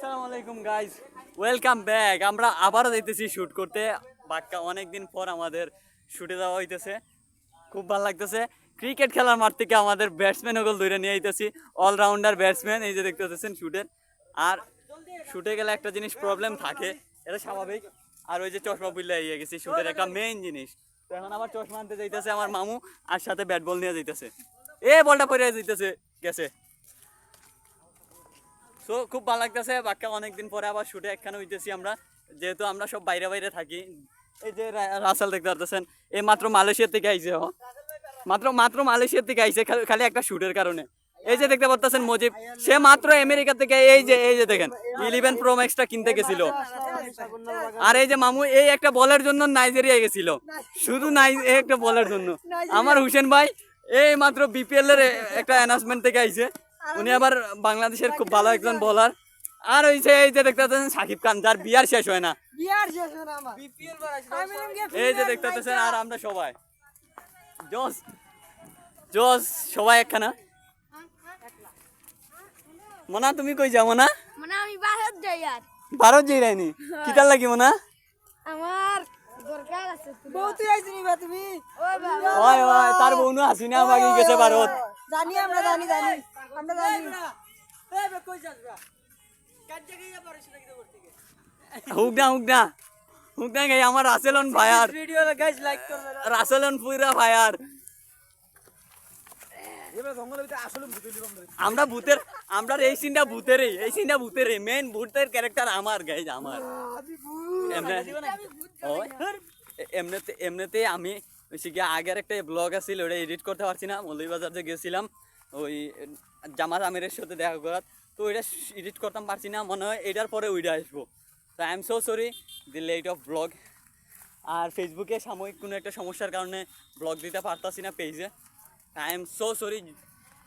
আসসালামু আলাইকুম guys, welcome back. আমরা আবারও যাইতেছি শুট করতে। বাক্কা অনেকদিন পর আমাদের শুটে যাওয়া হইতেছে, খুব ভালো লাগতেছে। ক্রিকেট খেলার মাঠ থেকে আমাদের ব্যাটসম্যান ওগুলো ধরে নিয়ে আইতেছি, অলরাউন্ডার ব্যাটসম্যান। এই যে দেখতে পাচ্ছেন শুটের। আর শুটে গেলে একটা জিনিস প্রবলেম থাকে, এটা স্বাভাবিক। আর ওই যে চশমা বুল্লা ইয়ে গেছি, শুটের একটা মেইন জিনিস। তো এখন আবার চশমা আনতে যাইতেছে আমার মামু, আর সাথে ব্যাট বল নিয়ে যাইতেছে। এ বলটা পরে যাইতেছে, গেছে। সো খুব ভালো লাগতেছে। বাক্কা অনেকদিন পরে আবার শুটে একখানে হইতেছি আমরা, যেহেতু আমরা সব বাইরে বাইরে থাকি। এই যে রাসেল দেখতে পারতেছেন, এই মাত্র মালয়েশিয়া থেকে আইছে। মাত্র মাত্র মালয়েশিয়া থেকে আইছে, খালি একটা শুটের কারণে। এই যে দেখতে পারতেছেন মুজিব, সে মাত্র আমেরিকা থেকে এই যে দেখেন 11 প্রো ম্যাক্সটা কিনতে গেছিল। আর এই যে মামু এই একটা বলের জন্য নাইজেরিয়া গেছিল, শুধু এই একটা বলের জন্য। আমার হুসেন ভাই এই মাত্র বিপিএল এর একটা অ্যানাউন্সমেন্ট থেকে আইছে, উনি আবার বাংলাদেশের খুব ভালো একজন বোলার। আর ওই যে দেখতে পাচ্ছেন সাকিব খান, যার বিয়ার শেষ হয় না। এই যে দেখতে পাচ্ছেন, আর আমরা সবাই জোস জোস সবাই একখানা। মনা তুমি কই যাও? মনা আমি ভারত যাই। আর ভারত যাই রাইনি কিতার লাগি মনা? আমার দরকার আছে। বউতুই আইছি নিবা তুমি? ওই বাবা, ওই ওই তার বউনু হাসিনা বাগি গেছে ভারত। জানি আমরা জানি আমরা জানি। এই বে কই যাস ব্রা? কাট জায়গায় যা পারিস না কিতে করতে গিয়ে। হুক না গাই আমার রাসেলন ভাইয়ার ভিডিও গাইস লাইক করবেন। রাসেলন পুরা ভাইয়ার। এবারে জঙ্গলের ভিতরে আসলে ভূত হইলি বন্ধ। আমরা এই সিনটা ভূতেরই মেইন ভূতের ক্যারেক্টার আমার গাইজ, আমার। এমনিতে আমি আগের একটা ব্লগ আছিল, ওটা এডিট করতে পারছি না। মৌলভীবাজার যে গেছিলাম ওই জামাত আমিরের সাথে দেখা করার, তো ওইটা এডিট করতাম পারছি না। মনে হয় এটার পরে ওইটা আসবো। তো I am so sorry the late of blog. আর ফেসবুকে সাময়িক কোনো একটা সমস্যার কারণে ব্লগ দিতে পারতাছি না পেজে। I am so sorry.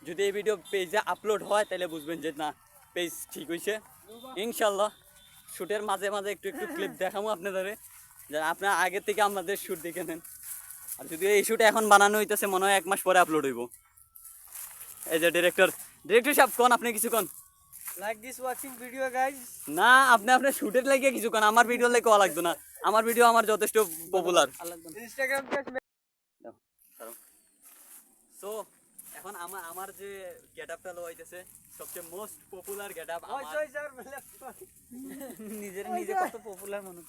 যদি এই ভিডিও পেজে আপলোড হয় তাহলে বুঝবেন যে না, পেজ ঠিক হয়েছে। ইনশাল্লাহ শ্যুটের মাঝে মাঝে একটু ক্লিপ দেখাবো আপনাদের, যারা আপনারা আগে থেকে আমাদের শ্যুট দেখে নেন। আর যদি এই শ্যুট এখন বানানো হইতেছে, মনে হয় 1 মাস পরে আপলোড হইব। এই যে ডিরেক্টর সাহেব কোন, আপনি কিছু কোন? Like this watching video guys. না, আপনি আপনার শ্যুটের লাগিয়ে কিছু কোন, আমার ভিডিও লাগে কোয়া লাগতো না। আমার ভিডিও আমার যথেষ্ট পপুলার। Instagram page. সো এখন আমার যে গেটআপটা লইতেছে সবচেয়ে মোস্ট পপুলার গেটআপ ওই আমার। ওই স্যার বলে নিজে কত পপুলার মানুষ।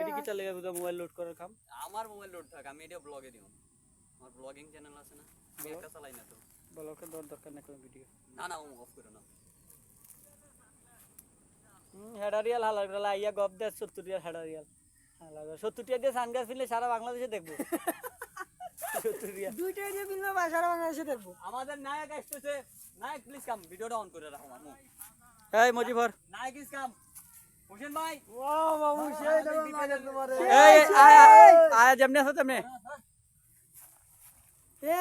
এডি কি চলে গেল মোবাইল লোড করার কাম? আমার মোবাইল লোড থাক, আমি এটা ব্লগে দিও। আমার ব্লগিং চ্যানেল আছে না, আমি একটা চালাই না তো। ব্লগের দরকার না কোন ভিডিও। না অফ করে না। হেডারিয়াল হালাগলা আইয়া গব দে 70 রিয়াল হেডারিয়াল। হালাগা 70 টাকা দিয়ে সানগ্লাস ফিলে সারা বাংলাদেশে দেখবো। 70 রিয়াল। দুইটা দিয়ে ফিল্মে সারা বাংলাদেশে দেখবো। আমাদের নায়ক আসতেছে। নায়ক প্লিজ কাম, ভিডিওটা অন করে রাখো মামু। এই মজিবর নায়ক ইজ কাম। হোসেন ভাই ওয়াও মামু সেই দেখো মাজার তোমারে। এই আয়া যেমনি আছো তেমনি।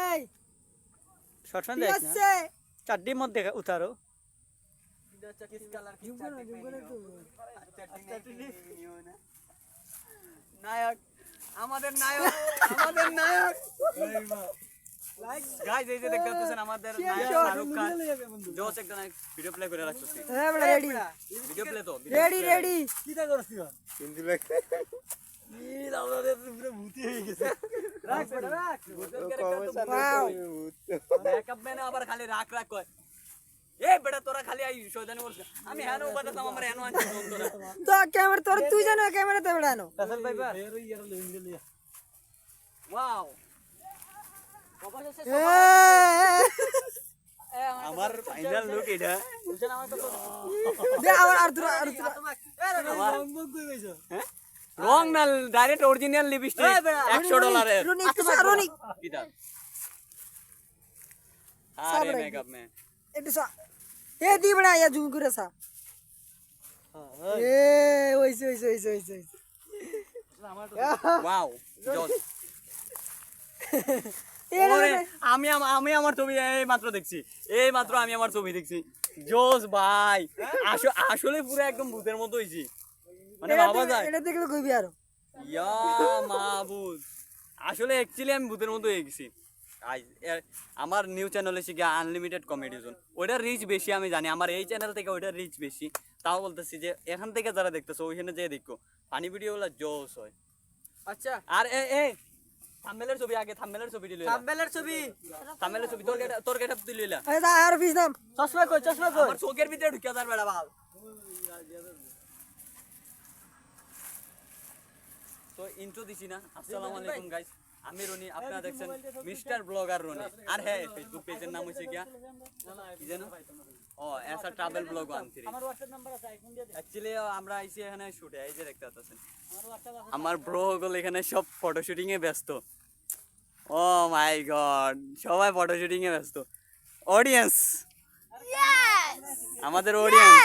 এই শর্টফান দেখ না। চাড্ডি মধ্যে উতারো। কিস কালার কি নায়ক, আমাদের নায়ক গাইস। এই যে দেখতে পাচ্ছেন আমাদের নায়ক শাহরুখ খান। জোস একটা ভিডিও প্লে করে রাখতেছি। হ্যাঁ বড় রেডি। ভিডিও প্লে তো রেডি কিটা করছিস তুই? হিন্দি লাগ এই আমাদের পুরো ভূতি হয়ে গেছে। রাখ বেটা রাখ। ভূতের ক্যারেক্টার তো মেকআপ ম্যান আবার খালি রাখ কয়। এই বেটা তোরা খালি আই শয়তানি করছিস। আমি হ্যানো বাতাম আমার হ্যানো আনছি তোরা। তো ক্যামেরা তোর তুই জানো ক্যামেরাতে বেড়ানো। রাসেল ভাই বা এর ইয়ার লইন লিয়া। ওয়াও আমার ফাইনাল লুক এটা। দে আর হ্যাঁ রং না, ডাইরেক্ট অরিজিনাল লিপস্টিক $100 এর। রনি কিটা আরে মেকআপ মে এটা সা এ দি বড়া ইয়া জুম করে সা। এ ওইছে ওয়াও জোস। আমি আমার ছবি এই মাত্র দেখছি। জোস ভাই, আসলে পুরো একদম ভূতের মতো হইছি। মানে বাবা যায় এটা দেখলে কইবি আর ইয়া মাহবুব, আসলে অ্যাকচুয়ালি আমি ভূতের মতো হয়ে গেছি। আমার নিউ চ্যানেল হচ্ছে কি আনলিমিটেড কমেডি জোন, ওইটার রিচ বেশি আমি জানি, আমার এই চ্যানেল থেকে ওইটার রিচ বেশি। তাও বলতেছি যে এখান থেকে যারা দেখতেছো ওইখানে যেয়ে দেখো, ফানি ভিডিওগুলো জোস হয়। আচ্ছা আর থাম্বনেলের ছবি আগে, থাম্বনেলের ছবি দিল, থাম্বনেলের ছবি, থাম্বনেলের ছবি তোর গেটআপ তুই লইলা, এই দা আর পিছ নাম, চশমা কই, চশমা কই, আমার চোখের ভিতরে ঢুকিয়া যার বেড়া ভাল। তো ইন্ট্রো দিছি না, আসসালামু আলাইকুম গাইস, আমি রনি, আপনারা দেখছেন মিস্টার ব্লগার রনি। আর হ্যাঁ, ফেসবুক পেজের নাম হচ্ছে কি জানো, এসা ট্রাভেল ব্লগ 13। আমার WhatsApp নাম্বার আছে, আইফোন দিয়ে দে। অ্যাকচুয়ালি আমরা আইছি এখানে শুটে, এই যে দেখতে পাচ্ছেন আমার WhatsApp আছে। আমার ব্রো গুলো এখানে সব ফটো শুটিং এ ব্যস্ত। ও মাই গড, সবাই ফটো শুটিং এ ব্যস্ত। Audience, Yes! আমাদের অডিয়েন্স।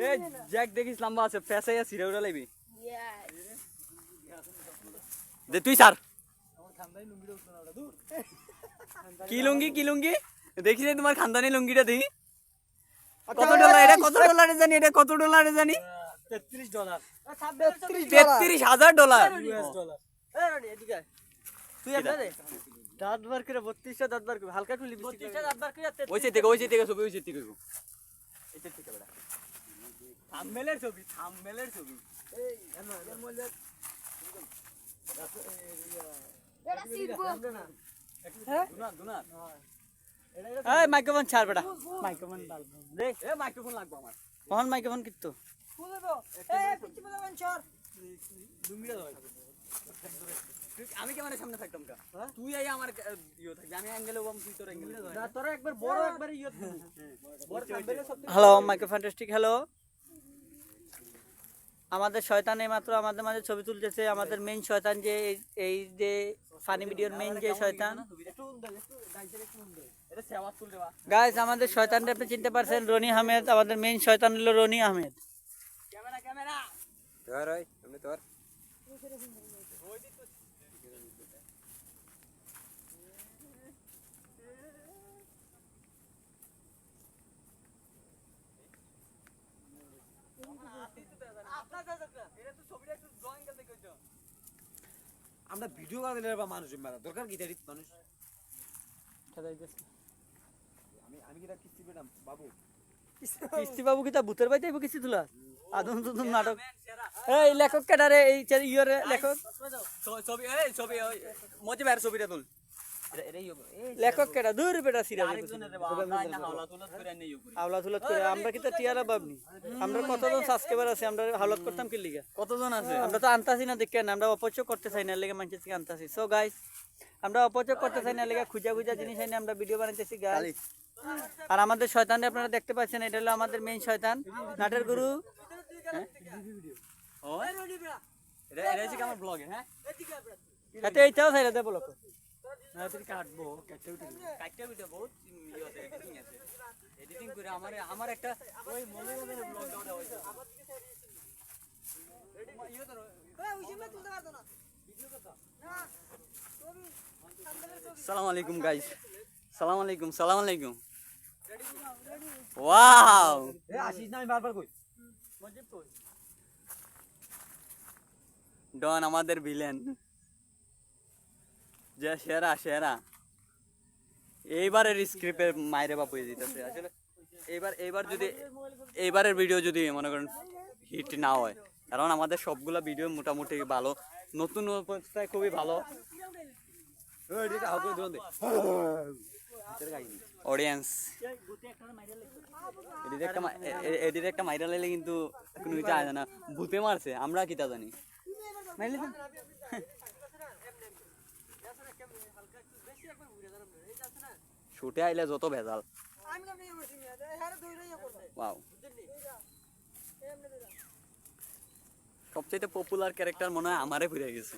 এ জ্যাক দেখিস লম্বা আছে, ফেসাইয়া সিরে উড়া লাইবি Yes! দে তুই স্যার। কি লুঙ্গি, কি লুঙ্গি দেখি যে তোমার খানদানি লুঙ্গিটা দেখি। কত ডলার এটা, কত ডলারে জানি, এটা কত ডলারে জানি, $33 $33,000। US dollar. এ রনি এদিকে আয়। তুই একটা দে। দাঁত বার করে 32টা দাঁত বার করে, হালকা একটু লিপস্টিক 32টা দাঁত বার করে ওইছে থেকে ছবি, ওইছে থেকে এটা ঠিক আছে। থাম্বনেলের ছবি, থাম্বনেলের ছবি। এই এর মধ্যে এটা শিখবো। হ্যাঁ দুনার এই মাইক্রোফোন ছাড় বেটা, মাইক্রোফোন ডাল দেখ, এ মাইক্রোফোন লাগবে আমার। কোন মাইক্রোফোন কিতো খুলে দাও, এই পিছে বলবেন চর লুঙ্গিটা দাও। আমি ক্যামেরার সামনে থাকতাম কা, হ্যাঁ? তুই আই আমার ইয়ে থাকবি, আমি অ্যাঙ্গেলে বম, তুই তোর অ্যাঙ্গেলে। না তোরা একবার বড় একবার ইয়ে বড় থাম্বনেলে সব। Hello micro fantastic, hello. আমাদের শয়তান এইমাত্র আমাদের মাঝে ছবি তুলতেছে, আমাদের মেইন শয়তান যে এই যে ফানি ভিডিওর মেইন যে শয়তান। এটা সেবা তুল দেবা। গাইস আমাদের শয়তানটা আপনি চিনতে পারছেন, রনি আহমেদ, আমাদের মেইন শয়তান হলো রনি আহমেদ। ক্যামেরা তোর ওই আমি তোর আমরা ভিডিও করে দিলে বা মানুষ মেলা দরকার কি এডিট মানুষ। আমি কিটা কিস্তি পেলাম বাবু, কিস্তি বাবু কি তা ভূতের বাইতে কিস্তি তুলা আদম তুদম নাটক। এই লেখক কেডারে, এই ইয়রে লেখক ছবি, এই ছবি মজে বাইরে ছবিটা তুল। লেখক কেডা দূর বেটা সিরিয়াল আরেকজনের দেবা, আমরা না হাওলা তুলত করে আনি ইয়ে করি। আওলা তুলত করে আমরা কি তো টিয়ারা বাবনি, আমরা কতজন সাবস্ক্রাইবার আছে, আমরা হাওলাত করতাম কি লিগা, কতজন আছে? আমরা তো আনতাছি না দেখেন, আমরা অপচয় করতে চাই না, লেগে মানুষের থেকে আনতাছি। সো গাইস আমরা অপচয় করতে চাই না, লেগে খুঁজা খুঁজা জিনিস আইনে আমরা ভিডিও বানাইতেছি গাইস। আর আমাদের শয়তানটা আপনারা দেখতে পাচ্ছেন, এটা হলো আমাদের মেইন শয়তান, নাটের গুরু। ও এটা হচ্ছে কি আমার ব্লগে, হ্যাঁ হাতে এইটাও ছাইরা দে বলো না তুই কাটবো, কাটতে ভিডিও বহুত এডিটিং আছে, এডিটিং করে আমার একটা ওই মনে ব্লগ দাও হইছে। সালাম আলাইকুম গাইস, সালাম আলাইকুম, সালাম আলাইকুম। ওয়াও, এ আসিস না আমি বারবার কই। ডন আমাদের ভিলেন, যে সেরা সেরা। এইবারের স্ক্রিপ্টে মাইরে বাপ হয়ে যেতেছে আসলে। এইবার যদি এইবারের ভিডিও যদি মনে করেন হিট না হয়, কারণ আমাদের সবগুলা ভিডিও মোটামুটি ভালো, নতুন অবস্থায় খুবই ভালো ওই এটা হাউ করে দোন দে অডিয়েন্স। এদিকে একটা মাইরা লাইলে কিন্তু কোনো কিছু আসে না, ভূতে মারছে, আমরা কি তা জানি। শুটে আইলে যত ভেজাল। ওয়াও, সবচেয়ে পপুলার ক্যারেক্টার মনে হয় আমারে ফিরে গেছে,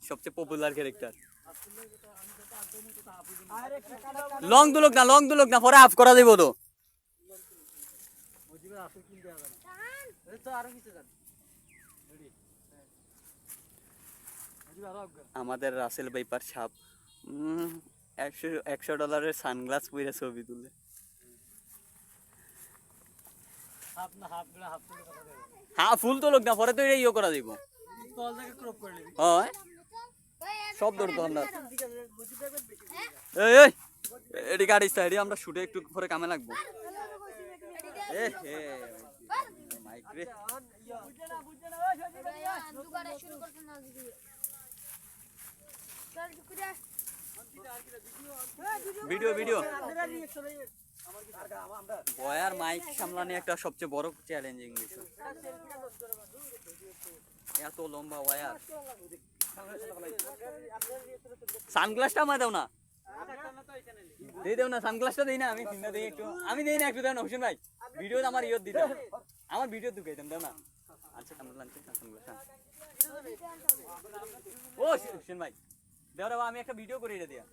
সবচেয়ে পপুলার ক্যারেক্টার। লং দুলক না পরে আফ করা দিব তো। আমাদের রাসেল ভাইপার ছাপ $100 সানগ্লাস পরে ছবি তুলে। হ্যাঁ ফুল তো লোক না পরে তো এটা ইয়ে করা দিব। হয় সব ধরতো আমরা এই এই এডি গাড়ি সাইডে আমরা শুটে একটু পরে কামে লাগবো এ হে মাইক রে দুগারে শুরু করতে না দিবি চল কুড়া ভিডিও ভিডিও বয়ার মাইক সামলানো একটা সবচেয়ে বড় চ্যালেঞ্জিং বিষয় এত লম্বা ওয়্যার সানগ্লাসটা আমার দাও না দিয়ে দেও না সানগ্লাসটা দেই না আমি কিনা দেই একটু আমি দেই না একটু দাও না হোসেন ভাই ভিডিও আমার ইয়ত দিতাম আমার ভিডিও ঢুকাইতাম দাও না আচ্ছা সানগ্লাস ও হোসেন ভাই দাও রে আমি একটা ভিডিও করে এটা দিয়া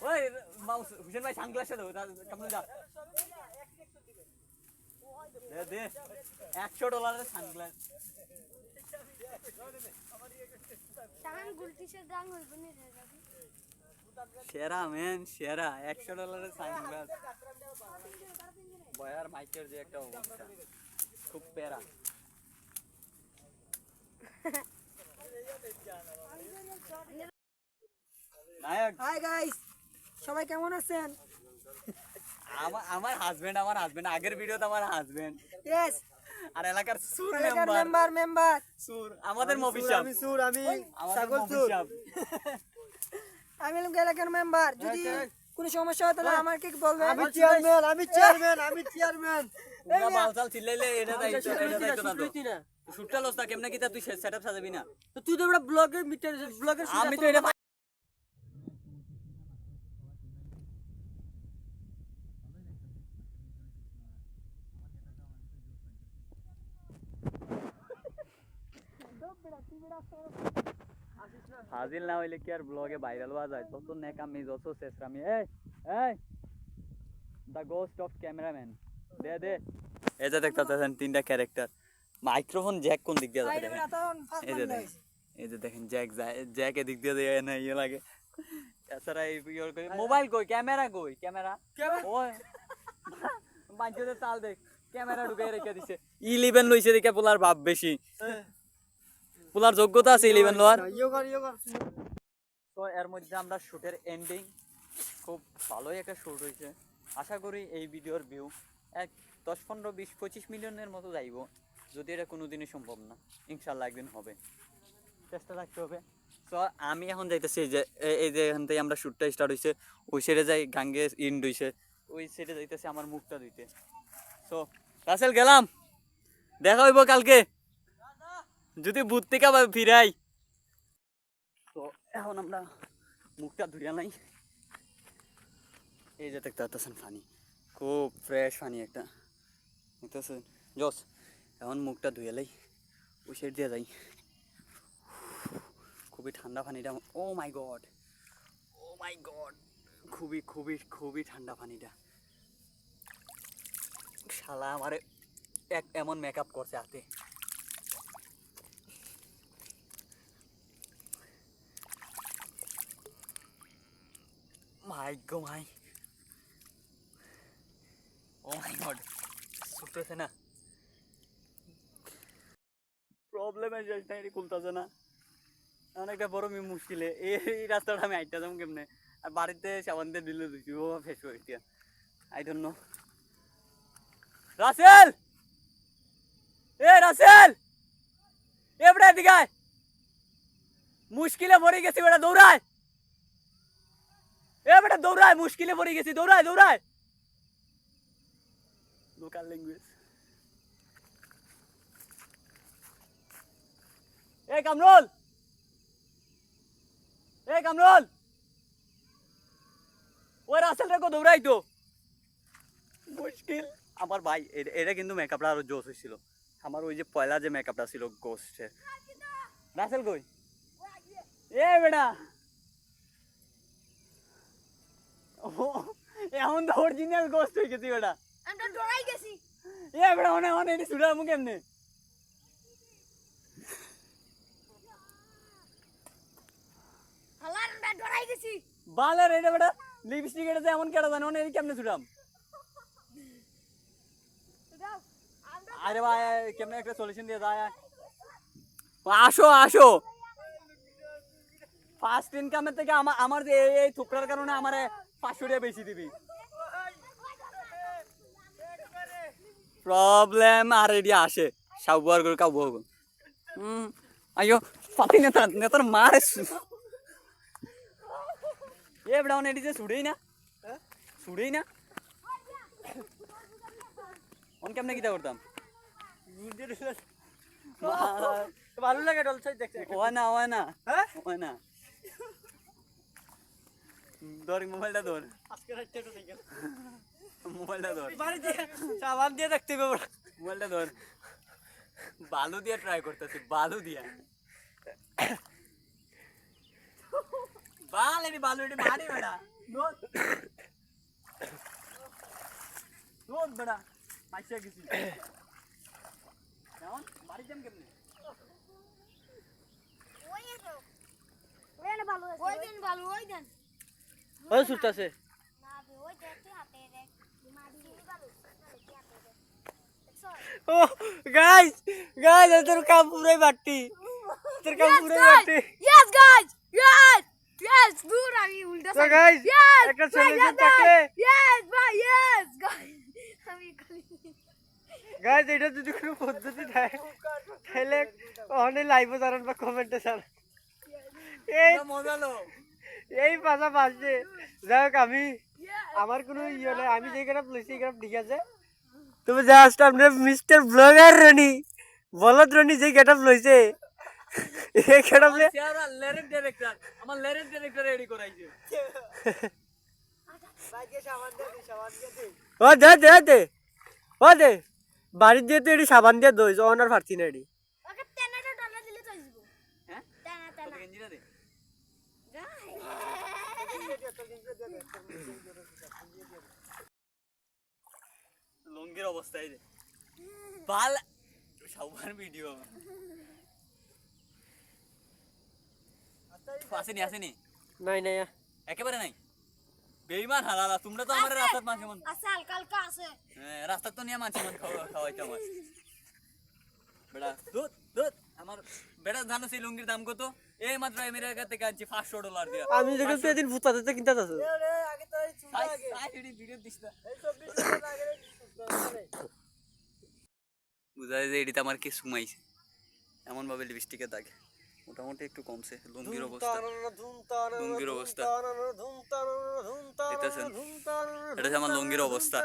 ওই মাউস হোসেন ভাই সানগ্লাসটা দাও কেমন যা দে দে $100 সানগ্লাস টান গুলটিসের দাম হইব নি রে সেরা মেন সেরা $100 সানগ্লাস বয়ার মাইকের যে একটা অবস্থা খুব প্যারা নায়ক হাই গাইস সবাই কেমন আছেন? আমার হাজবেন্ড আগের ভিডিওতে আমার হাজবেন্ড ইয়েস আর এলাকার সুর মেম্বার সুর আমাদের মফিসাব আমি ছাগল সুর আমি এলাকার মেম্বার যদি কোনো সমস্যা হয় তাহলে আমাকে বলবেন আমি চেয়ারম্যান তোমরা বালতাল চিল্লাইলে এটা দাইতো না তো শুটটা লস না কেমনে কিতা তুই সেটআপ সাজাবি না তুই তো একটা ব্লগের আমি তো এটা হাজির না হইলে কি আর ব্লগে ভাইরাল হওয়া যায় তত নেকামি যত শেষরামি এই দ্য গোস্ট অফ ক্যামেরাম্যান দে দে এই যে দেখতেছেন তিনটা ক্যারেক্টার মাইক্রোফোন জ্যাক কোন দিক দিয়ে যায় দেখেন এই যে দেখেন জ্যাক এদিক দিয়ে দেয় না ইয়ে লাগে এছাড়া এই মোবাইল কই ক্যামেরা ওই বাঞ্চতে তাল দেখ ক্যামেরা ঢুকাই রেখে দিছে 11 লইছে দেখে পোলার ভাব বেশি পোলার যোগ্যতা আছে 11 লোয়ার তো এর মধ্যে আমরা শুটের এন্ডিং খুব ভালোই একটা শুট হয়েছে আশা করি এই ভিডিওর ভিউ 10-15-20-25 মিলিয়নের মতো যাইব যদি এটা কোনোদিনই সম্ভব না ইনশাল্লাহ একদিন হবে চেষ্টা রাখতে হবে তো আমি এখন যাইতেছি এই যে এখান থেকে আমরা শ্যুটটা স্টার্ট হয়েছে ওই সাইডে যাই গাঙ্গে ইন্ড হয়েছে ওই সাইডে যাইতেছে আমার মুখটা ধুইতে তো রাসেল গেলাম দেখা হইব কালকে যদি ভূত থেকে ফিরাই তো এখন আমরা মুখটা ধুইয়া নাই এই যে দেখতে পাচ্ছেন পানি খুব ফ্রেশ পানি একটা দেখতেছেন জস এখন মুখটা ধুইয়ালাই ওই সাইড দিয়ে যাই খুবই ঠান্ডা পানিটা ও মাই গড খুবই খুবই খুবই ঠান্ডা পানিটা শালা আমারে এমন মেকআপ করছে হাতে মাই ও মাই গড ছুটতেছে না প্রবলেম আছে এটা খুলতেছে না অনেকটা বড় মুশকিলে এই রাস্তাটা আমি আইটা যাবো কেমনে আর বাড়িতে সাবান দিয়ে দিলে দিচ্ছি ও ফেস করে দিয়া আই ডোন্ট নো রাসেল এবড়া দিগায় মুশকিলে পড়ে গেছি বেটা দৌড়ায় বেটা দৌড়ায় মুশকিলে পড়ে গেছি দৌড়ায় লোকাল ল্যাঙ্গুয়েজ কামরুল ওই রাসেল রেখো দৌড়াই তো মুশকিল আমার ভাই এটা কিন্তু মেকআপটা আরো জোস হয়েছিল আমার ওই যে পয়লা যে মেকআপটা ছিল গোস্টের রাসেল কই বেটা এখন তো অরিজিনাল গোস্ট হয়ে গেছি বেটা আমরা ডরাই গেছি বেটা অনেক এটি ছুড়ে আমু কেমনে হালার আমরা ডরাই গেছি বালার এটা বেটা লিপস্টিক এটা এমন কেটে জানো এটি কেমনে ছুড়াম দাও আমরা আরে ভাই কেমনে একটা সলিউশন দিয়ে যায় আসো আসো ফার্স্ট ইনকামের থেকে আমার যে এই থুকরার কারণে আমার 500 টাকা বেশি দিবি প্রবলেম আর এডি আসে সাবুয়ার করে কাবু আইও পাতি নেতার মারে এ ব্রাউন এডি যে ছুড়েই না অন কেমনে কিটা করতাম ভালো লাগে ডলছাই দেখতে হয় না হ্যাঁ হয় না ধর মোবাইলটা ধর আজকে রাতে তো দেখে মোবাইলটা ধর বাড়ি দিয়ে সাবান দিয়ে দেখতে হবে মোবাইলটা ধর বালু দিয়ে ট্রাই করতেছি বালু দিয়া বালু এটি মারি বেড়া নোট বেড়া মাইসা গেছি কেমন বাড়ি যাম কেমনে ওই না ভালো আছে ওই দেন ভালো ওই দেন ওই সুরতাছে না বে ওই দেন তুই হাতে রে মাটি দিবি ভালো তুই হাতে রে ও গাইস তোর কাম পুরাই বাটি তোর কাম পুরাই বাটি Yes guys yes দূর আমি উল্টা তো গাইস একটা সলিউশন থাকলে yes ভাই yes guys আমি গাইস এটা যদি কোনো পদ্ধতি থাকে তাহলে অনে লাইভে জানান বা কমেন্টে জানান এই মজা লো এই পাশা পাশে যাক আমি আমার কোনো ইয়ে নেই আমি যে গ্রাফ লইছি এই গ্রাফ ঠিক আছে তুমি জাস্ট আপনি মিস্টার ব্লগার রনি বলদ রনি যে গেটআপ লইছে এই গেটআপ লে লিরিক ডাইরেক্টর আমার লিরিক ডাইরেক্টর রেডি করাইছে ও দে বাড়ি দিয়ে তো এটি সাবান দিয়ে দইছ অনার ফারছি না এটি ওকে টেনাটা ডলার দিলে তো আসবো হ্যাঁ টেনা কত টেনা গেঞ্জিটা দে লঙ্গির অবস্থায় দে বাল সবার ভিডিও আসেনি নাই নাই একেবারে নাই বেইমান হালালা তোমরা তো আমার রাস্তার মাঝে মন আছে হালকা হালকা আছে রাস্তা তো নিয়ে মাঝে মন খাওয়াইতে আমার বেটা দুধ আমার বেটা জানো সেই লুঙ্গির দাম কত এই মাত্র আমেরিকা থেকে আনছি $500 দিয়ে আমি যখন সেদিন ফুটপাতে কিনতে যাচ্ছ বুঝা যায় যে এটিতে আমার কি সুমাইছে এমন ভাবে লিপস্টিকে দাগে মোটামুটি একটু কমছে লুঙ্গির অবস্থা দেখতেছেন এটা হচ্ছে আমার লুঙ্গির অবস্থা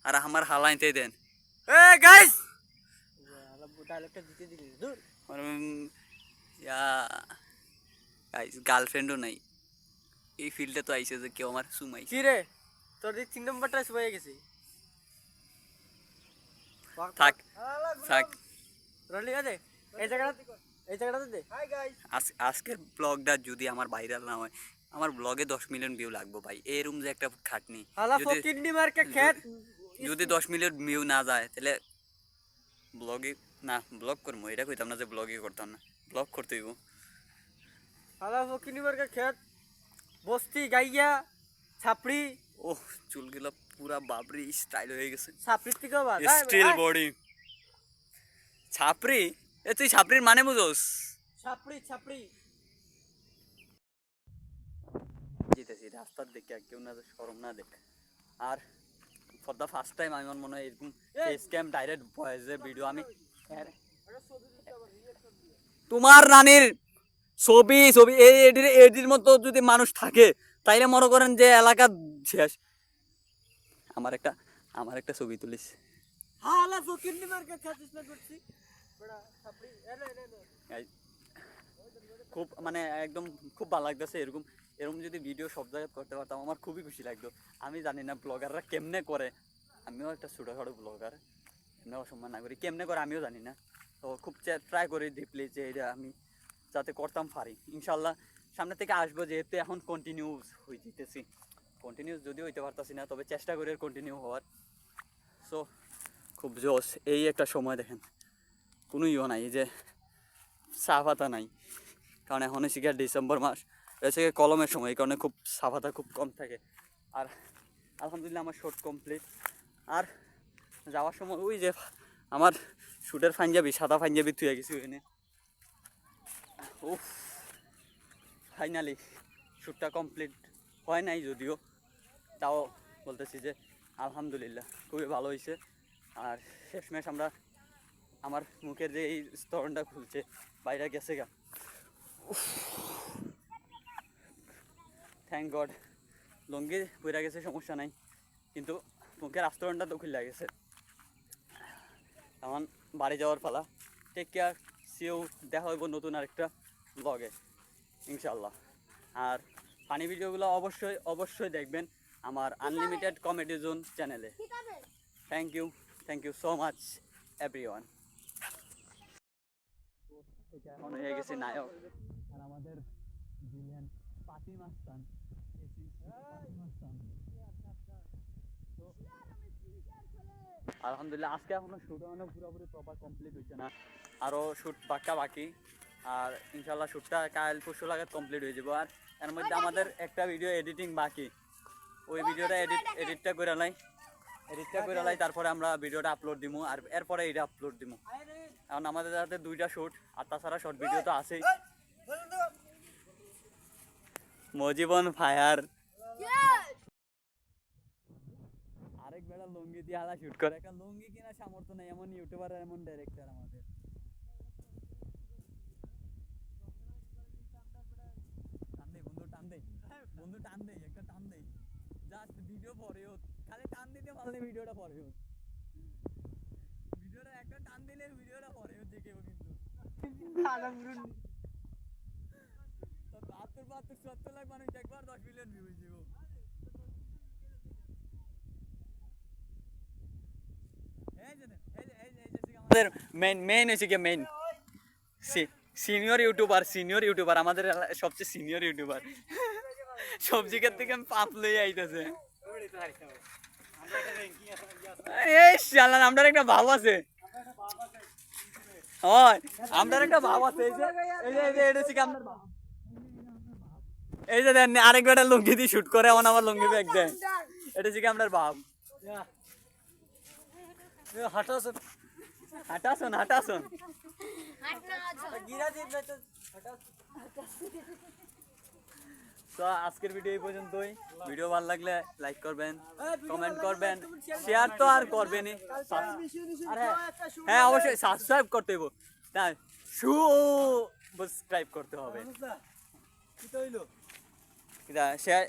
আর আমার হালাইতে দেন এ গাইস ডায়লগটা দিতে দিলি দূর গার্লফ্রেন্ডও নাই এই ফিল্ডে তো আইছে যে কেউ আমার সুমাইছে কি রে তোর দি 3 নম্বরটা হয়ে গেছে থাক রলি আছে এই জায়গাটা দে হাই গাইস আজকের ব্লগটা যদি আমার ভাইরাল না হয় আমার ব্লগে 10 মিলিয়ন ভিউ লাগবে ভাই এরকম যে একটা খাটনি হালা ফকিন্নি মার্কে খেত যদি 10 মিলিয়ন ভিউ না যায় তাহলে ব্লগে না ব্লগ করবো এটা কইতাম না যে ব্লগই করতাম না ব্লগ করতে হইব হালা ফকিন্নি মার্কে খেত বস্তি গাইয়া ছাপড়ি ও চুলগুলো পুরা বাবরি স্টাইল হয়ে গেছে ছাপড়ি থেকে বা স্টিল বডি ছাপরি এ তুই ছাপরির মানে বুঝোস ছাপড়ি যেতেছি রাস্তার দেখে কেউ না শরম না দেখ আর ফর দ্য ফার্স্ট টাইম আমার মনে হয় এরকম ফেস ক্যাম ডাইরেক্ট ভয়েসে ভিডিও আমি তোমার নানির ছবি এডির মতো যদি মানুষ থাকে তাইলে মনে করেন যে এলাকা শেষ আমার একটা ছবি তুলিস হালা ফকিন্নি মার্কে খেত স্টার্ট করছি বড়া ছাপড়ি খুব মানে একদম খুব ভালো লাগতেছে এরকম যদি ভিডিও সব জায়গায় করতে পারতাম আমার খুবই খুশি লাগতো আমি জানি না ব্লগাররা কেমনে করে আমিও একটা ছোটোখাটো ব্লগার এমনি অসম্মান না করি কেমনে করে আমিও জানি না তো খুব ট্রাই করি ডিপলি যে এটা আমি যাতে করতাম পারি ইনশাল্লাহ সামনে থেকে আসবো যেহেতু এখন কন্টিনিউস হয়ে যেতেছি কন্টিনিউস যদিও হইতে পারতাছি না তবে চেষ্টা করি কন্টিনিউ হওয়ার সো খুব জোশ এই একটা সময় দেখেন কোনো ইয়ে নাই যে চা পাতা নাই কারণ এখন হচ্ছে গিয়ে ডিসেম্বর মাস হচ্ছে গিয়ে কলমের সময় এই কারণে খুব চা পাতা খুব কম থাকে আর আলহামদুলিল্লাহ আমার শর্ট কমপ্লিট আর যাওয়ার সময় ওই যে আমার শ্যুটের পাঞ্জাবি সাদা পাঞ্জাবি থুয়ে গেছি ওখানে উফ, ফাইনালি শ্যুটটা কমপ্লিট হয় নাই যদিও, তাও বলতেছি যে আলহামদুলিল্লাহ খুবই ভালো হয়েছে। আর শেষমেশ আমার মুখের যে এই স্তরণটা খুলছে, বাইরে গেছে গা, থ্যাংক গড। লঙ্গি পইরা গেছে সমস্যা নাই, কিন্তু মুখের আস্তরণটা তো খুলে গেছে। এখন বাড়ি যাওয়ার পালা। টেক কেয়ার, সিও, দেখা হইব নতুন আরেকটা ব্লগে ইনশাল্লাহ। আর ফানি ভিডিওগুলো অবশ্যই দেখবেন আমার আনলিমিটেড কমেডি জোন চ্যানেলে। Thank you so much everyone. এখন হয়ে গেছে নায়ক, আর আমাদের ভিলেন পাতি মাস্তান। আলহামদুলিল্লাহ আজকে এখনো শ্যুট পুরোপুরি প্রপার কমপ্লিট হয়েছে না, আরও শ্যুট বাকি। আর ইনশাল্লাহ শ্যুটটা কাল পরশু লাগাত কমপ্লিট হয়ে যাবো। আর এর মধ্যে আমাদের একটা ভিডিও এডিটিং বাকি, ওই ভিডিওটা এডিটটা করে লাই, তারপরে আমরা ভিডিওটা আপলোড দিমু। আর এরপরে এটা আপলোড দিমু। এখন আমাদের হাতে 2টা শ্যুট, আর তাছাড়া শর্ট ভিডিও তো আছেই। মজিবন ফায়ার আরেক বেলা লুঙ্গি দিয়ে হালা শুট করে, একটা লুঙ্গি কিনা সামর্থ্য নেই এমন ইউটিউবার আর এমন ডাইরেক্টর আমাদের। বন্ধু টান দেই একটা টান দেই, জাস্ট ভিডিও পরে হোক, খালি টান দিতে পারলে ভিডিওটা পরে হোক, ভিডিওটা একটা টান দিলে ভিডিওটা পরে হোক যে কেউ। কিন্তু 72 লাখ মানুষ একবার 10 মিলিয়ন ভিউ হয়ে যাবো। আমাদের মেইন হয়েছে কি মেইন সিনিয়র ইউটিউবার আমাদের সবচেয়ে সিনিয়র ইউটিউবার সবজি ক্ষেত থেকে পাপ লই আইতেছে। এই শালা আমরার একটা ভাব আছে, হয় আমরার একটা ভাব আছে। এই যে দেন আরেক বেটা লুঙ্গি দিয়ে শুট করে, এমন আমার লুঙ্গি ব্যাগ দেয়, এটা হচ্ছে কি আমরার ভাব। হাঁটাছন তো আজকের ভিডিও এই পর্যন্তই। ভিডিও ভালো লাগলে লাইক করবেন, কমেন্ট করবেন, শেয়ার তো আর করবেনই। হ্যাঁ অবশ্যই সাবস্ক্রাইব করতে হইব, তাই সাবস্ক্রাইব করতে হবে। শেয়ার